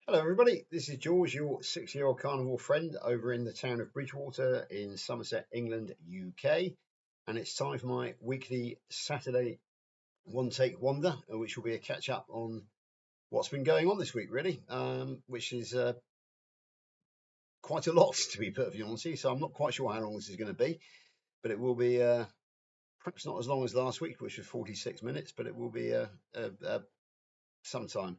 Hello everybody, this is George, your 6-year-old carnivore friend over in the town of Bridgewater in Somerset, England, UK. And it's time for my weekly Saturday One Take Wonder, which will be a catch up on what's been going on this week really, which is quite a lot to be perfectly honest with you. So I'm not quite sure how long this is going to be, but it will be perhaps not as long as last week, which was 46 minutes, but it will be some time.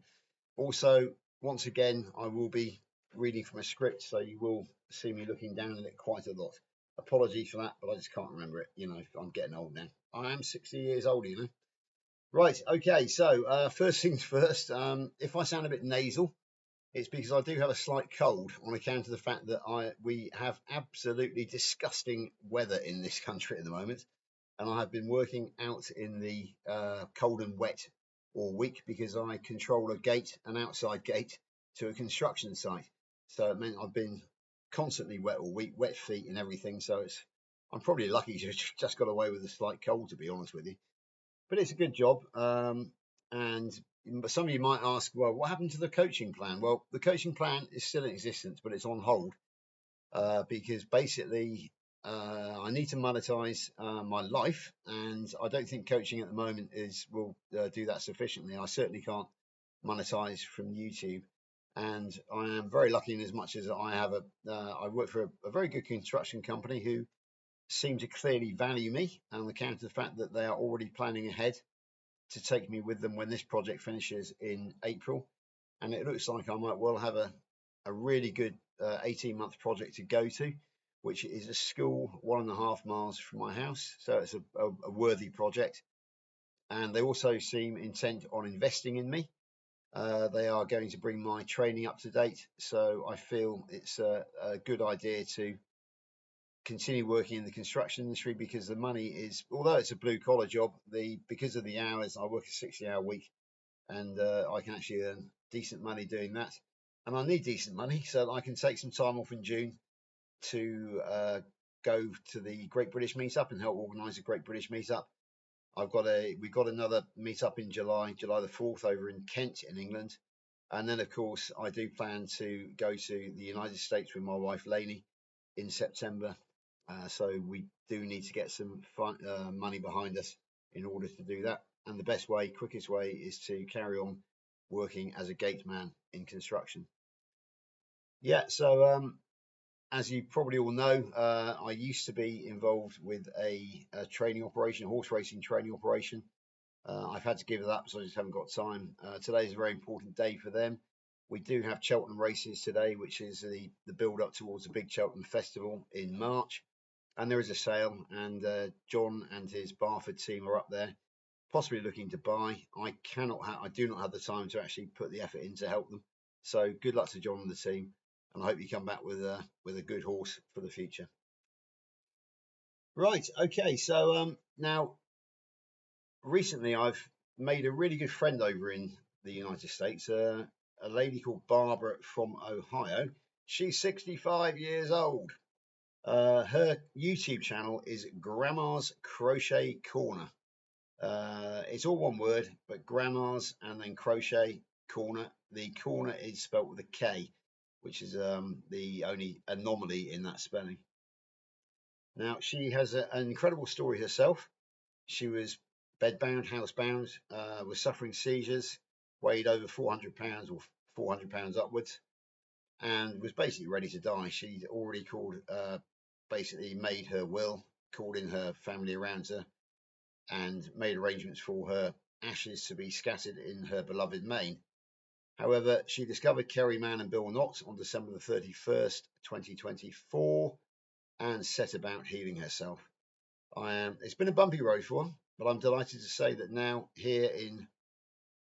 Also, once again, I will be reading from a script, so you will see me looking down at it quite a lot. Apologies for that, but I just can't remember it. You know, I'm getting old now. I am 60 years old, you know. Right, okay, so first things first, if I sound a bit nasal, it's because I do have a slight cold on account of the fact that we have absolutely disgusting weather in this country at the moment. And I have been working out in the cold and wet all week because I control a gate, an outside gate to a construction site. So it meant I've been constantly wet all week, wet feet and everything. So I'm probably lucky to just got away with a slight cold, to be honest with you. But it's a good job. And some of you might ask, well, what happened to the coaching plan? Well, the coaching plan is still in existence, but it's on hold because basically I need to monetize my life, and I don't think coaching at the moment will do that sufficiently. I certainly can't monetize from YouTube, and I am very lucky in as much as I work for a very good construction company who seem to clearly value me on account of the fact that they are already planning ahead to take me with them when this project finishes in April, and it looks like I might well have a really good 18-month project to go to, which is a school 1.5 miles from my house. So it's a worthy project. And they also seem intent on investing in me. They are going to bring my training up to date. So I feel it's a good idea to continue working in the construction industry because the money is, although it's a blue collar job, because of the hours, I work a 60-hour week, and I can actually earn decent money doing that. And I need decent money so that I can take some time off in June to go to the Great British Meetup and help organise a Great British Meetup. We've got another meetup in July the 4th over in Kent in England. And then of course I do plan to go to the United States with my wife Lainey in September. So we do need to get some money behind us in order to do that. And the best way, quickest way, is to carry on working as a gate man in construction. Yeah, so as you probably all know, I used to be involved with a training operation, a horse racing training operation. I've had to give it up, so I just haven't got time. Today is a very important day for them. We do have Cheltenham races today, which is the build up towards the big Cheltenham Festival in March. And there is a sale, and John and his Barford team are up there, possibly looking to buy. I do not have the time to actually put the effort in to help them. So good luck to John and the team, and I hope you come back with a good horse for the future. Right, okay, so now recently I've made a really good friend over in the United States, a lady called Barbara from Ohio. She's 65 years old. Her YouTube channel is Grandma's Crochet Corner. It's all one word, but Grandma's and then Crochet Corner. The corner is spelt with a K, which is the only anomaly in that spelling. Now, she has an incredible story herself. She was bedbound, housebound, was suffering seizures, weighed over 400 pounds or 400 pounds upwards, and was basically ready to die. She'd already basically made her will, called in her family around her, and made arrangements for her ashes to be scattered in her beloved Maine. However, she discovered Kerry Mann and Bill Knott on December the 31st, 2024, and set about healing herself. It's been a bumpy road for her, but I'm delighted to say that now here in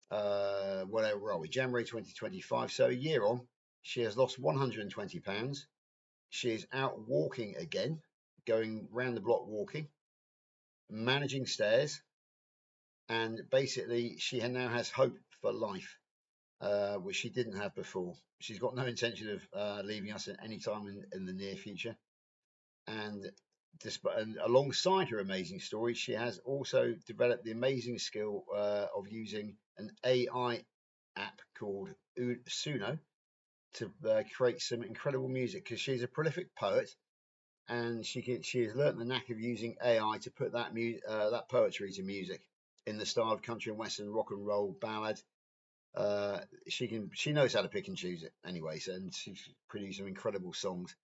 whatever are we, January 2025, so a year on, she has lost 120 pounds. She is out walking again, going round the block walking, managing stairs, and basically she now has hope for life, which she didn't have before. She's got no intention of leaving us at any time in the near future. And alongside her amazing story, she has also developed the amazing skill of using an AI app called Suno, to create some incredible music, because she's a prolific poet, and she has learnt the knack of using AI to put that that poetry to music in the style of country and western, rock and roll, ballad. She knows how to pick and choose it anyway, and she's produced some incredible songs.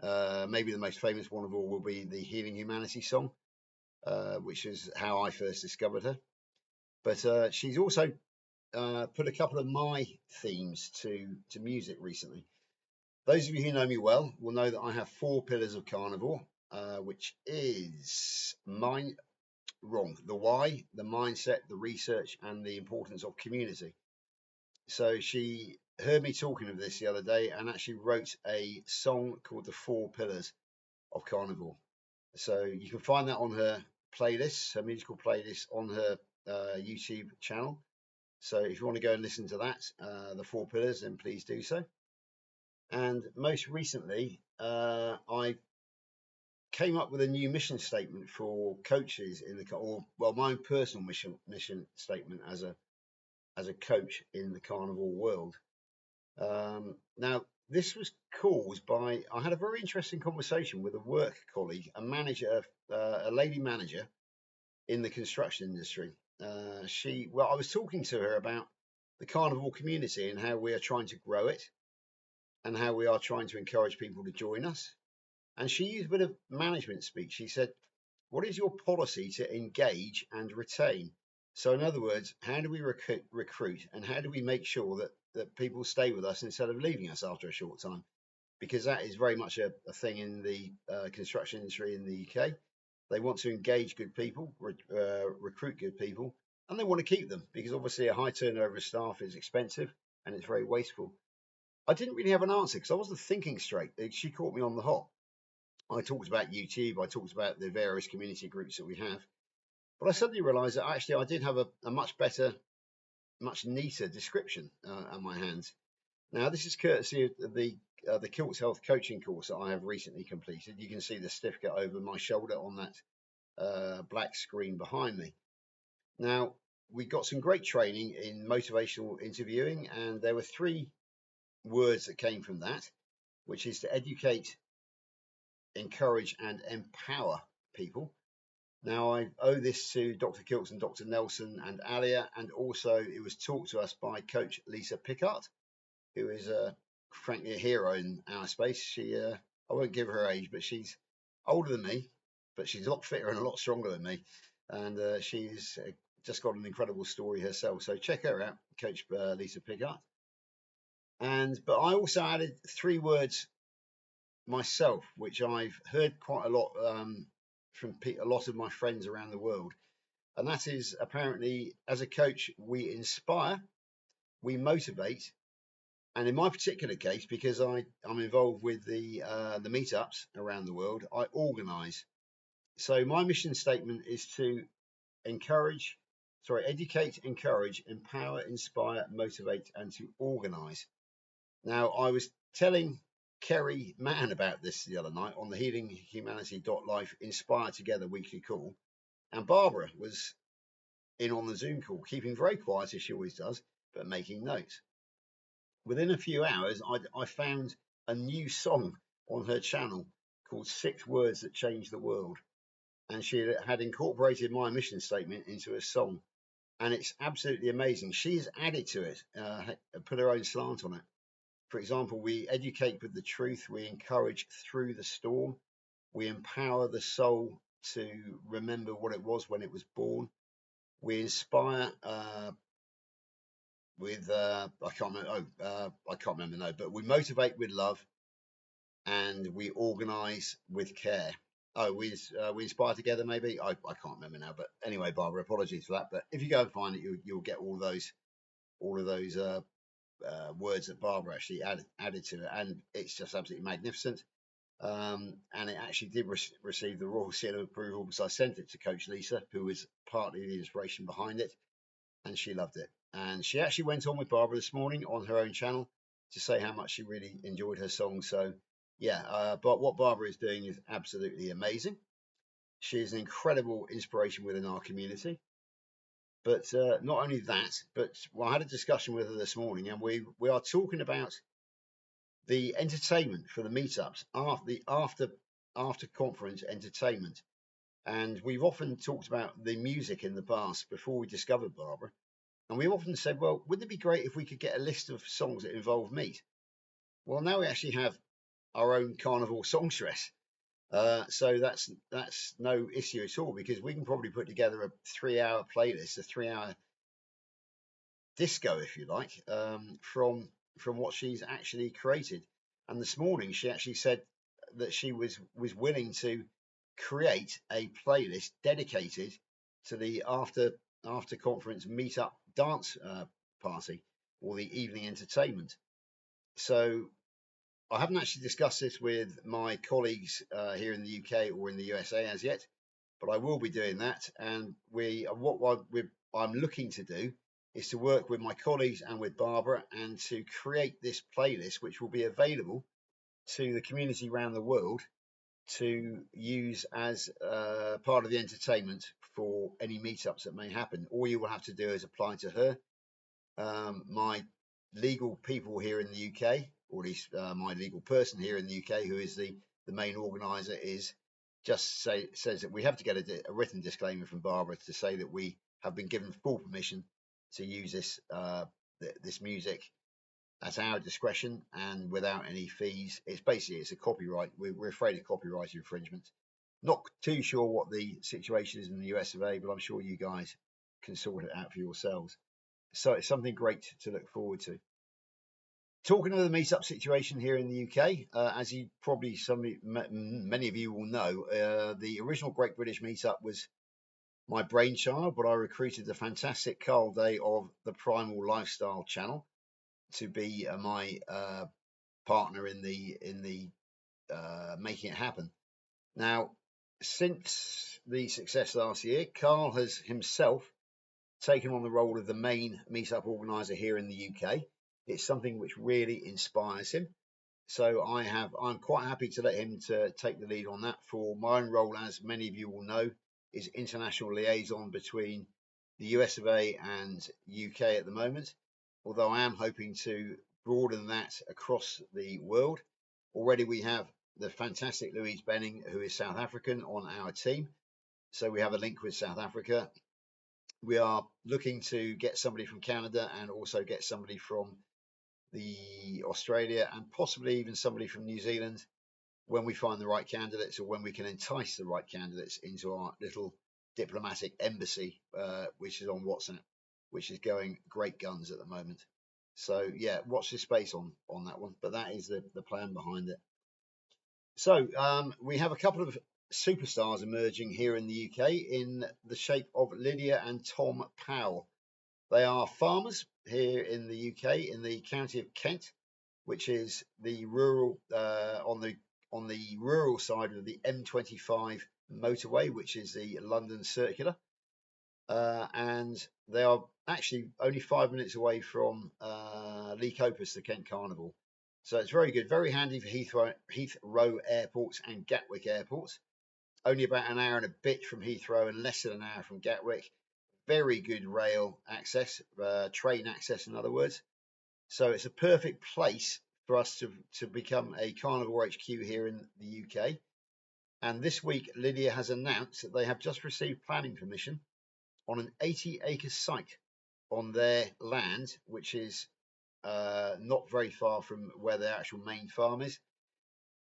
Maybe the most famous one of all will be the Healing Humanity song, which is how I first discovered her. But she's also put a couple of my themes to music recently. Those of you who know me well will know that I have 4 pillars of carnivore, which is the why, the mindset, the research, and the importance of community. So she heard me talking of this the other day and actually wrote a song called The 4 Pillars of Carnivore. So you can find that on her playlist, her musical playlist on her YouTube channel. So if you want to go and listen to that, The 4 Pillars, then please do so. And most recently, I came up with a new mission statement for coaches in my own personal mission statement as a coach in the carnivore world. Now, this was caused by, I had a very interesting conversation with a work colleague, a manager, a lady manager in the construction industry. I was talking to her about the carnivore community and how we are trying to grow it and how we are trying to encourage people to join us. And she used a bit of management speak. She said, what is your policy to engage and retain? So in other words, how do we recruit and how do we make sure that people stay with us instead of leaving us after a short time? Because that is very much a thing in the construction industry in the UK. They want to engage good people, recruit good people, and they want to keep them, because obviously a high turnover of staff is expensive and it's very wasteful. I didn't really have an answer because I wasn't thinking straight. She caught me on the hop. I talked about YouTube, I talked about the various community groups that we have, but I suddenly realised that actually I did have a much better, much neater description at my hands. Now, this is courtesy of the Kilts Health coaching course that I have recently completed. You can see the certificate over my shoulder on that black screen behind me. Now, we got some great training in motivational interviewing, and there were 3 words that came from that, which is to educate, encourage, and empower people. Now, I owe this to Dr. Kilts and Dr. Nelson and Alia, and also it was taught to us by Coach Lisa Pickard, who is frankly a hero in our space. She, I won't give her age, but she's older than me, but she's a lot fitter and a lot stronger than me, and she's just got an incredible story herself. So check her out, Coach Lisa Pickard. But I also added 3 words myself, which I've heard quite a lot from a lot of my friends around the world, and that is, apparently, as a coach, we inspire, we motivate, and in my particular case, because I'm involved with the meetups around the world, I organise. So my mission statement is to educate, encourage, empower, inspire, motivate, and to organise. Now, I was telling Kerry Mann about this the other night on the healinghumanity.life Inspire Together weekly call, and Barbara was in on the Zoom call, keeping very quiet as she always does, but making notes. Within a few hours, I found a new song on her channel called 6 Words That Change the World, and she had incorporated my mission statement into a song, and it's absolutely amazing. She's added to it, put her own slant on it. For example, we educate with the truth, we encourage through the storm, we empower the soul to remember what it was when it was born, we inspire with I can't remember no, but we motivate with love, and we organise with care. We inspire together, maybe. I can't remember now, but anyway, Barbara, apologies for that. But if you go and find it, you'll get all of those words that Barbara actually added to it, and it's just absolutely magnificent. And it actually did receive the Royal Seal of Approval, because I sent it to Coach Lisa, who was partly the inspiration behind it, and she loved it. And she actually went on with Barbara this morning on her own channel to say how much she really enjoyed her song. So yeah, but what Barbara is doing is absolutely amazing. She is an incredible inspiration within our community. But not only that, but I had a discussion with her this morning, and we are talking about the entertainment for the meetups, after conference entertainment. And we've often talked about the music in the past before we discovered Barbara. And we've often said, well, wouldn't it be great if we could get a list of songs that involve meat? Well, now we actually have our own carnivore songstress. So that's no issue at all, because we can probably put together a 3-hour playlist, a 3-hour disco, if you like, from what she's actually created. And this morning she actually said that she was willing to create a playlist dedicated to the after conference meetup dance party, or the evening entertainment. So I haven't actually discussed this with my colleagues here in the UK or in the USA as yet, but I will be doing that. And I'm looking to do is to work with my colleagues and with Barbara, and to create this playlist, which will be available to the community around the world to use as part of the entertainment for any meetups that may happen. All you will have to do is apply to her. My legal people here in the UK, or at least my legal person here in the UK, who is the main organizer, is just says that we have to get a written disclaimer from Barbara to say that we have been given full permission to use this music at our discretion and without any fees. It's a copyright. We're afraid of copyright infringement. Not too sure what the situation is in the US of A, but I'm sure you guys can sort it out for yourselves. So it's something great to look forward to. Talking of the meetup situation here in the UK, as you probably many of you will know, the original Great British Meetup was my brainchild, but I recruited the fantastic Carl Day of the Primal Lifestyle channel to be my partner in the making it happen. Now, since the success last year, Carl has himself taken on the role of the main meetup organizer here in the UK. It's something which really inspires him. So I'm quite happy to let him to take the lead on that. For my own role, as many of you will know, is international liaison between the US of A and UK at the moment, although I am hoping to broaden that across the world. Already we have the fantastic Louise Benning, who is South African, on our team. So we have a link with South Africa. We are looking to get somebody from Canada, and also get somebody from the Australia, and possibly even somebody from New Zealand, when we find the right candidates, or when we can entice the right candidates into our little diplomatic embassy, which is on WhatsApp, which is going great guns at the moment. So yeah, watch this space on that one, but that is the plan behind it. So we have a couple of superstars emerging here in the UK in the shape of Lydia and Tom Powell. They are farmers here in the UK, in the county of Kent, which is the rural on the rural side of the M25 motorway, which is the London Circular, and they are actually only 5 minutes away from Lee Copus, the Kent Carnival. So it's very good, very handy for Heathrow airports and Gatwick airports. Only about an hour and a bit from Heathrow, and less than an hour from Gatwick. Very good rail access, train access, in other words. So it's a perfect place for us to become a Carnivore HQ here in the UK. And this week, Lydia has announced that they have just received planning permission on an 80-acre site on their land, which is not very far from where their actual main farm is.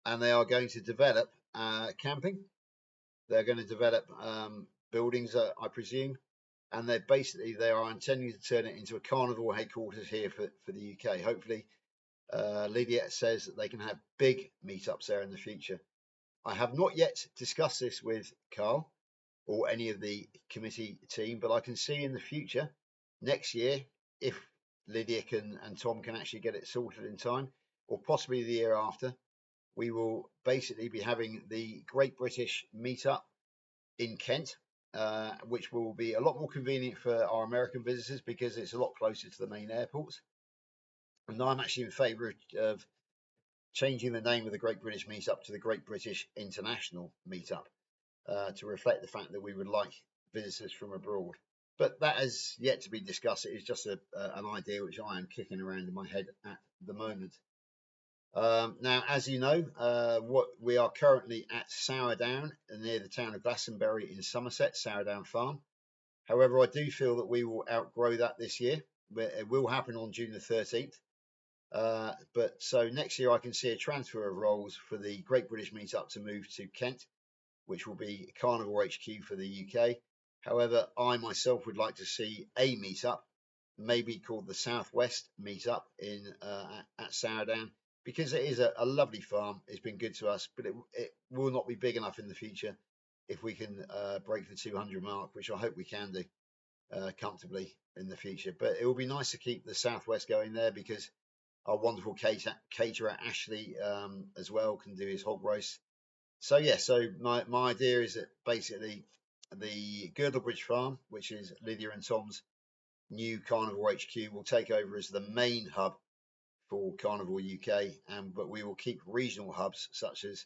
And they are going to develop camping. They're going to develop buildings, I presume. And they are intending to turn it into a carnivore headquarters here for the UK. Hopefully, Lydia says that they can have big meetups there in the future. I have not yet discussed this with Carl or any of the committee team, but I can see in the future, next year, if Lydia and Tom can actually get it sorted in time, or possibly the year after, we will basically be having the Great British Meetup in Kent, which will be a lot more convenient for our American visitors because it's a lot closer to the main airports. And I'm actually in favour of changing the name of the Great British Meetup to the Great British International Meetup, to reflect the fact that we would like visitors from abroad. But that has yet to be discussed. It is just an idea which I am kicking around in my head at the moment. Now, as you know, what we are currently at Sourdown near the town of Glastonbury in Somerset, Sourdown Farm. However, I do feel that we will outgrow that this year. It will happen on June the 13th. But so next year I can see a transfer of roles for the Great British Meetup to move to Kent, which will be Carnivore HQ for the UK. However, I myself would like to see a meetup, maybe called the Southwest Meetup in at Sourdown, because it is a lovely farm. It's been good to us, but it will not be big enough in the future if we can break the 200 mark, which I hope we can do comfortably in the future. But it will be nice to keep the Southwest going there because our wonderful caterer Ashley as well can do his hog roast. So yeah, so my idea is that basically the Girdlebridge farm, which is Lydia and Tom's new Carnivore HQ, will take over as the main hub for Carnivore UK, but we will keep regional hubs such as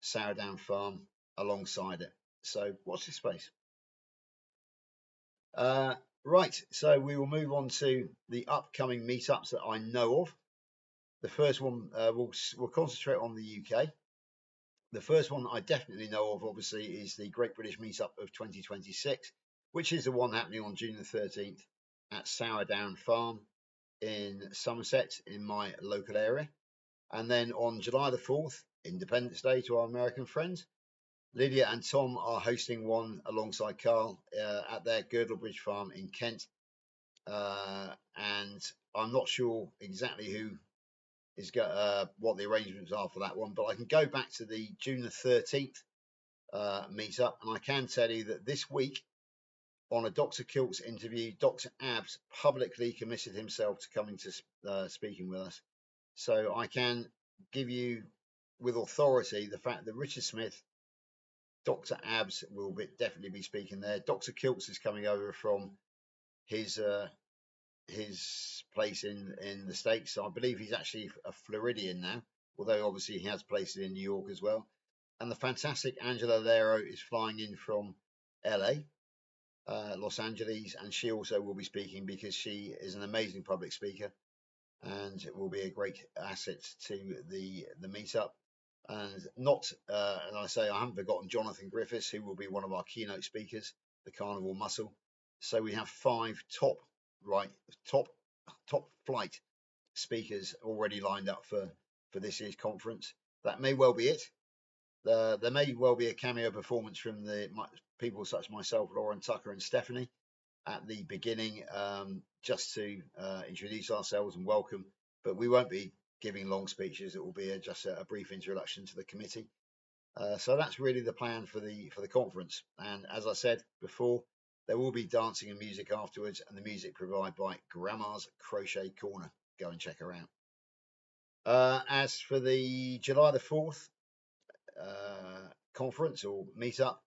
Sourdown Farm alongside it. So watch this space. Right, so we will move on to the upcoming meetups that I know of. The first one we'll concentrate on the UK. The first one I definitely know of, obviously, is the Great British Meetup of 2026, which is the one happening on June the 13th at Sourdown Farm in Somerset, in my local area. And then on July the 4th, Independence Day to our American friends, Lydia and Tom are hosting one alongside Carl at their Girdlebridge farm in Kent. And I'm not sure exactly who is what the arrangements are for that one, but I can go back to the June the 13th meetup, and I can tell you that this week, on a Dr. Kilt's interview, Dr. Abs publicly committed himself to coming to speaking with us. So I can give you with authority the fact that Richard Smith, Dr. Abs will definitely be speaking there. Dr. Kilt's is coming over from his place in the States. So I believe he's actually a Floridian now, although obviously he has places in New York as well. And the fantastic Angela Lero is flying in from LA, Los Angeles, and she also will be speaking because she is an amazing public speaker and it will be a great asset to the meetup. And and I say I haven't forgotten Jonathan Griffiths, who will be one of our keynote speakers, the Carnivore Muscle. So we have 5 top flight speakers already lined up for this year's conference. That may well be it. There may well be a cameo performance from people such as myself, Lauren Tucker, and Stephanie at the beginning, just to introduce ourselves and welcome. But we won't be giving long speeches. It will be just a brief introduction to the committee. So that's really the plan for the conference. And as I said before, there will be dancing and music afterwards, and the music provided by Grandma's Crochet Corner. Go and check her out. As for the July the 4th conference or meetup,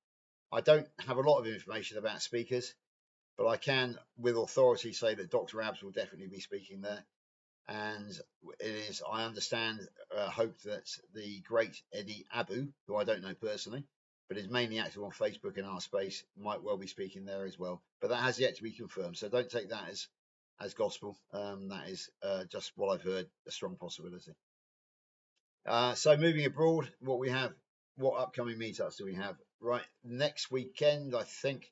I don't have a lot of information about speakers, but I can, with authority, say that Dr. Abs will definitely be speaking there. And it is, I understand, hoped that the great Eddie Abu, who I don't know personally, but is mainly active on Facebook in our space, might well be speaking there as well. But that has yet to be confirmed, so don't take that as gospel. That is just what I've heard, a strong possibility. So moving abroad, what upcoming meetups do we have? Right, next weekend, I think,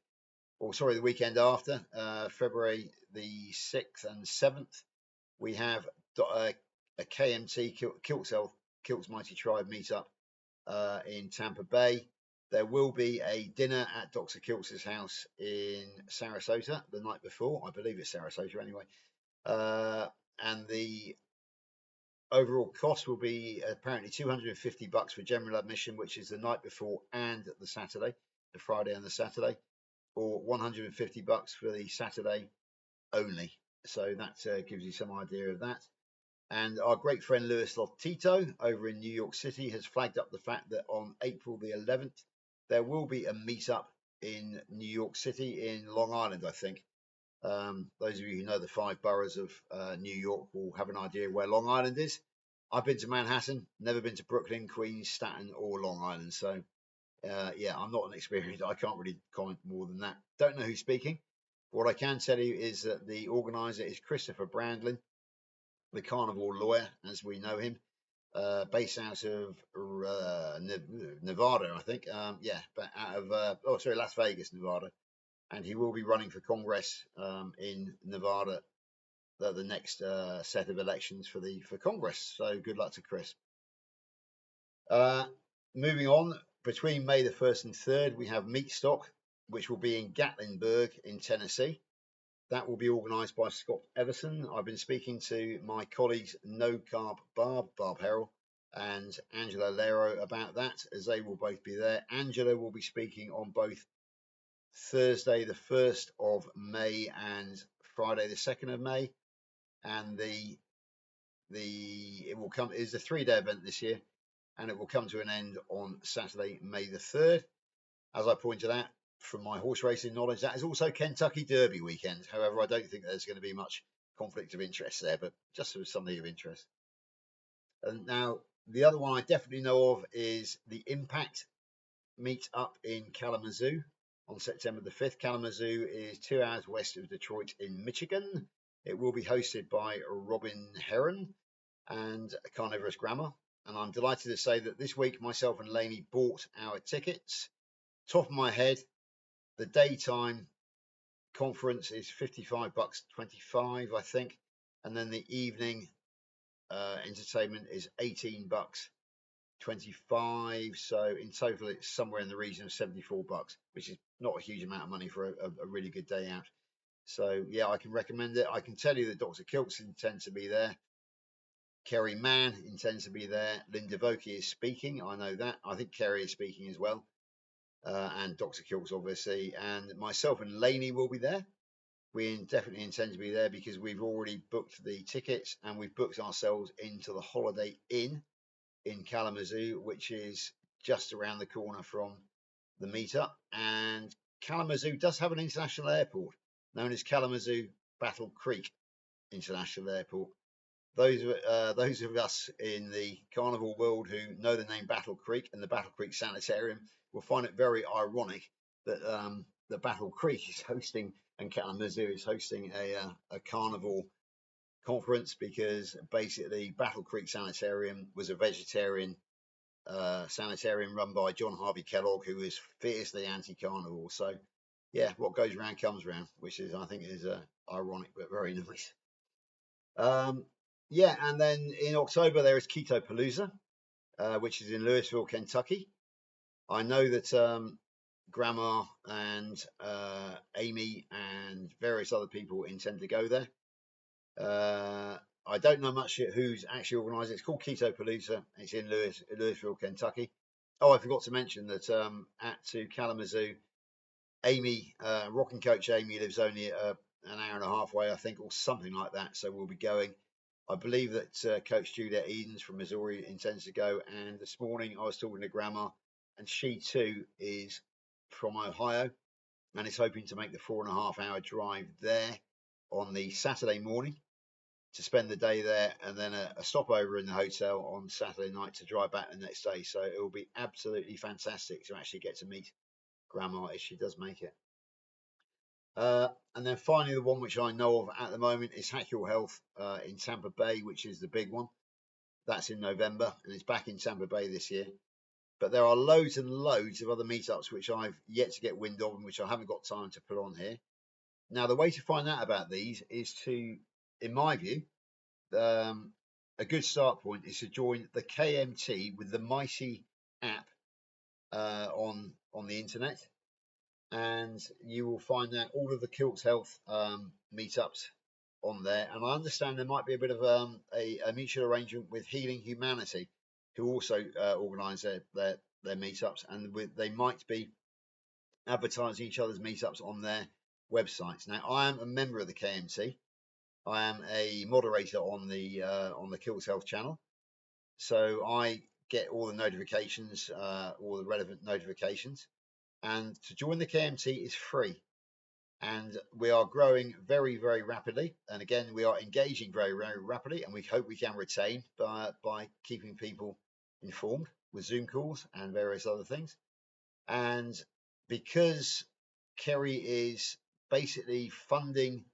or sorry, the weekend after, February the 6th and 7th, we have a KMT, Kilt's Mighty Tribe meetup in Tampa Bay. There will be a dinner at Dr. Kilt's house in Sarasota the night before. I believe it's Sarasota anyway. And the overall cost will be apparently $250 for general admission, which is the night before and the Saturday, the Friday and the Saturday, or $150 for the Saturday only. So that gives you some idea of that. And our great friend Louis Lotito over in New York City has flagged up the fact that on April the 11th, there will be a meetup in New York City in Long Island, I think. Those of you who know the 5 boroughs of New York will have an idea where Long Island is. I've been to Manhattan, never been to Brooklyn, Queens, Staten, or Long Island. So, yeah, I'm not an experienced. I can't really comment more than that. Don't know who's speaking. What I can tell you is that the organizer is Christopher Brandlin, the carnivore lawyer, as we know him. based out of Nevada, I think. Yeah, but out of Las Vegas, Nevada, and he will be running for Congress in Nevada, the next set of elections for Congress. So good luck to Chris. Moving on, between May the 1st and 3rd, we have Meat Stock, which will be in Gatlinburg in Tennessee. That will be organised by Scott Everson. I've been speaking to my colleagues No Carb Barb Harrell, and Angela Lero about that, as they will both be there. Angela will be speaking on both Thursday the 1st of May and Friday the 2nd of May, and it will come is a 3-day event this year, and it will come to an end on Saturday, May the 3rd. As I pointed out, from my horse racing knowledge, that is also Kentucky Derby weekend. However, I don't think there's going to be much conflict of interest there, but just something of interest. And now, the other one I definitely know of is the Impact meet up in Kalamazoo on September the 5th. Kalamazoo is 2 hours west of Detroit in Michigan. It will be hosted by Robin Heron and Carnivorous Grammar. And I'm delighted to say that this week, myself and Lainey bought our tickets. Top of my head, the daytime conference is $55.25, I think, and then the evening entertainment is $18.25. So in total, it's somewhere in the region of $74, which is not a huge amount of money for a really good day out. So yeah, I can recommend it. I can tell you that Dr. Kilks intends to be there. Kerry Mann intends to be there. Linda Vokey is speaking. I know that. I think Kerry is speaking as well. And Dr. Kilks, obviously, and myself and Lainey will be there. We definitely intend to be there because we've already booked the tickets and we've booked ourselves into the Holiday Inn in Kalamazoo, which is just around the corner from the meetup. And Kalamazoo does have an international airport known as Kalamazoo Battle Creek International Airport. Those of us in the carnival world who know the name Battle Creek and the Battle Creek Sanitarium will find it very ironic that the Battle Creek is hosting and Kalamazoo is hosting a carnival conference, because basically Battle Creek Sanitarium was a vegetarian sanitarium run by John Harvey Kellogg, who is fiercely anti-carnival. So yeah, what goes around comes around, which is, I think, is ironic but very nice. Yeah, and then in October there is Keto Palooza, which is in Louisville, Kentucky. I know that Grandma and Amy and various other people intend to go there. I don't know much yet who's actually organising. It's called Keto Palooza. It's in Louisville, Kentucky. Oh, I forgot to mention that to Kalamazoo, Amy, rocking coach Amy, lives only an hour and a half away, I think, or something like that. So we'll be going. I believe that Coach Juliet Edens from Missouri intends to go. And this morning I was talking to Grandma, and she too is from Ohio and is hoping to make the 4.5-hour drive there on the Saturday morning to spend the day there, and then a stopover in the hotel on Saturday night to drive back the next day. So it will be absolutely fantastic to actually get to meet Grandma if she does make it. And then finally, the one which I know of at the moment is Hack Your Health in Tampa Bay, which is the big one. That's in November, and it's back in Tampa Bay this year. But there are loads and loads of other meetups which I've yet to get wind of and which I haven't got time to put on here. Now, the way to find out about these is to, in my view, a good start point is to join the KMT with the Mighty app on the internet. And you will find out all of the Kilts Health meetups on there. And I understand there might be a bit of a mutual arrangement with Healing Humanity, who also organise their meetups, and they might be advertising each other's meetups on their websites. Now, I am a member of the KMT. I am a moderator on the Kilts Health channel, so I get all the notifications, all the relevant notifications. And to join the KMT is free, and we are growing very, very rapidly. And again, we are engaging very, very rapidly, and we hope we can retain by keeping people informed with Zoom calls and various other things. And because Kerry is basically funding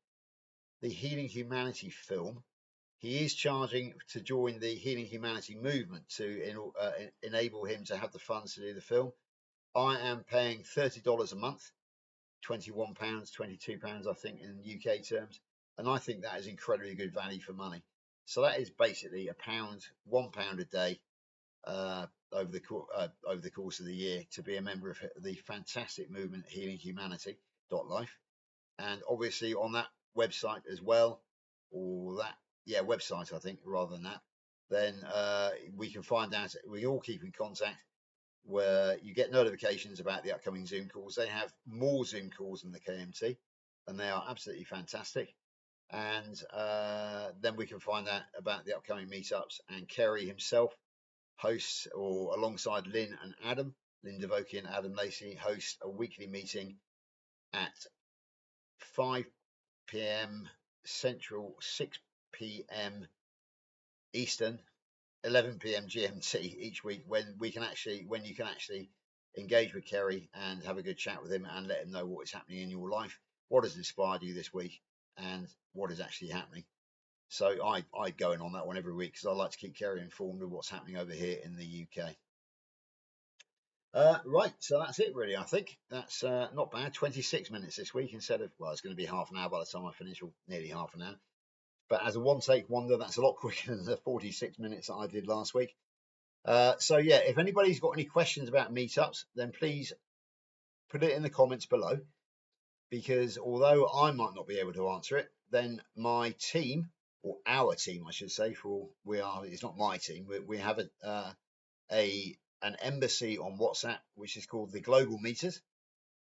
the Healing Humanity film, He is charging to join the Healing Humanity movement to enable him to have the funds to do the film. I am paying $30 a month, £21, £22, I think, in UK terms, and I think that is incredibly good value for money. So that is basically £1 a day over the course of the year to be a member of the fantastic movement Healing Humanity .life, and obviously on that website as well, or that website I think rather than that, then we can find out. We all keep in contact, where you get notifications about the upcoming Zoom calls. They have more Zoom calls than the KMT, and they are absolutely fantastic. And then we can find out about the upcoming meetups. And Kerry himself hosts, or alongside Lynn and Adam, Lynn Devoki and Adam Lacey, host a weekly meeting at 5 p.m. Central, 6 p.m. Eastern, 11 p.m. GMT each week, when you can actually engage with Kerry and have a good chat with him and let him know what is happening in your life, what has inspired you this week, and what is actually happening. So I go in on that one every week because I like to keep Kerry informed of what's happening over here in the UK. Right, so that's it really. I think that's not bad. 26 minutes this week instead of, well, it's going to be half an hour by the time I finish, or nearly half an hour. But as a one-take wonder, that's a lot quicker than the 46 minutes that I did last week. So yeah, if anybody's got any questions about meetups, then please put it in the comments below, because although I might not be able to answer it, then my team, or our team, I should say, it's not my team. We have an embassy on WhatsApp, which is called the Global Meeters,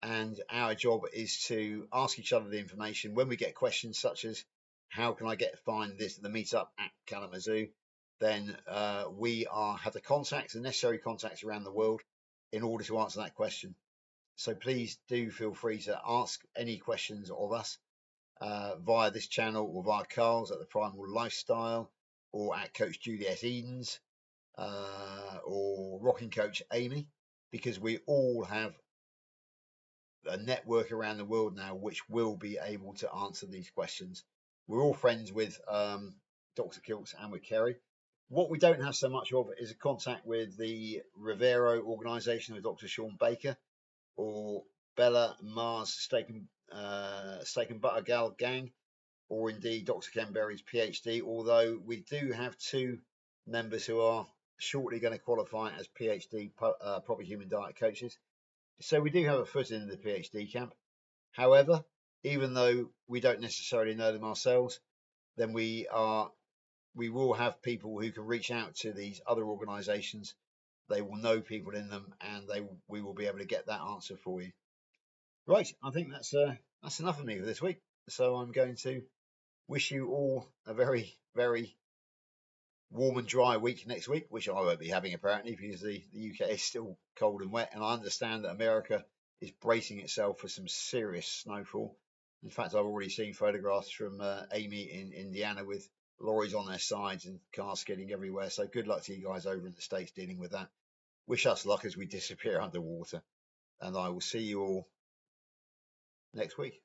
and our job is to ask each other the information when we get questions such as, how can I find the meetup at Kalamazoo? Then we have the necessary contacts around the world in order to answer that question. So please do feel free to ask any questions of us via this channel, or via Carl's at the Primal Lifestyle, or at Coach Juliet Edens, or Rocking Coach Amy, because we all have a network around the world now which will be able to answer these questions. We're all friends with Dr. Kilts and with Kerry. What we don't have so much of is a contact with the Rivero organisation of Dr. Sean Baker, or Bella Mars Steak and Butter Gal Gang, or indeed Dr. Ken Berry's PhD, although we do have two members who are shortly going to qualify as PhD proper human diet coaches. So we do have a foot in the PhD camp. However, even though we don't necessarily know them ourselves, then we will have people who can reach out to these other organisations. They will know people in them, and we will be able to get that answer for you. Right, I think that's enough of me for this week. So I'm going to wish you all a very, very warm and dry week next week, which I won't be having apparently, because the UK is still cold and wet, and I understand that America is bracing itself for some serious snowfall. In fact, I've already seen photographs from Amy in Indiana with lorries on their sides and cars skidding everywhere. So good luck to you guys over in the States dealing with that. Wish us luck as we disappear underwater, and I will see you all next week.